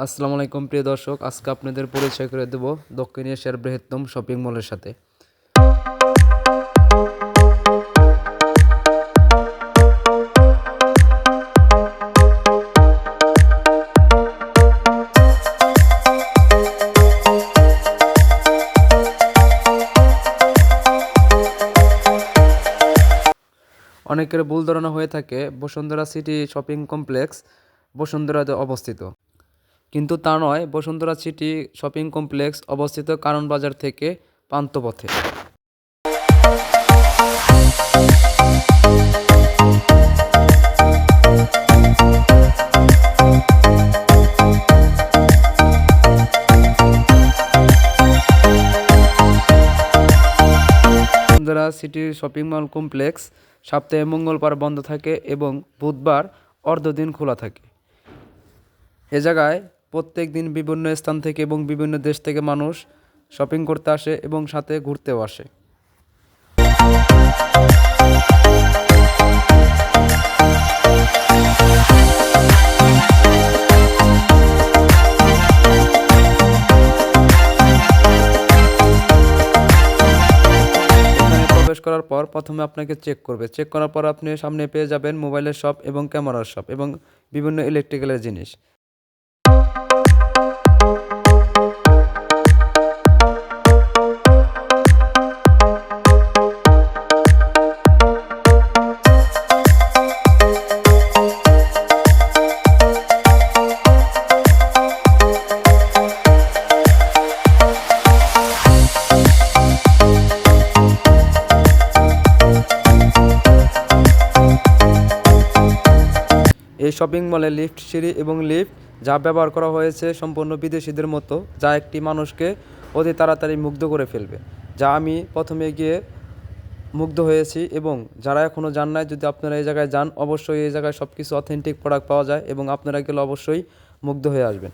আসসালামু আলাইকুম প্রিয় দর্শক, আজকে আপনাদের পরিচয় করে দেব দক্ষিণ এশিয়ার বৃহত্তম শপিং মলের সাথে। অনেকের ভুল ধারণা হয়ে থাকে বসুন্ধরা সিটি শপিং কমপ্লেক্স বসুন্ধরাতে অবস্থিত, কিন্তু তা নয়। বসুন্ধরা সিটি শপিং কমপ্লেক্স অবস্থিত কারণ বাজার থেকে পান্থপথে। Bashundhara city shopping mall complex সপ্তাহে মঙ্গলবার বন্ধ থাকে এবং বুধবার অর্ধদিন খোলা থাকে। এ জায়গায় প্রত্যেক দিন বিভিন্ন স্থান থেকে এবং বিভিন্ন দেশ থেকে মানুষ শপিং করতে আসে এবং সাথে ঘুরতেও আসে। প্রবেশ করার পর প্রথমে আপনাকে চেক করবে। চেক করার পর আপনি সামনে পেয়ে যাবেন মোবাইলের শপ এবং ক্যামেরার শপ এবং বিভিন্ন ইলেকট্রিক্যালের জিনিস। এই শপিং মলে লিফট, সিঁড়ি এবং লিফট যা ব্যবহার করা হয়েছে সম্পূর্ণ বিদেশিদের মতো, যা একটি মানুষকে অতি তাড়াতাড়ি মুগ্ধ করে ফেলবে। যা আমি প্রথমে গিয়ে মুগ্ধ হয়েছি এবং যারা এখনও যান নাই, যদি আপনারা এই জায়গায় যান, অবশ্যই এই জায়গায় সব কিছু অথেন্টিক প্রোডাক্ট পাওয়া যায় এবং আপনারা গেলে অবশ্যই মুগ্ধ হয়ে আসবেন।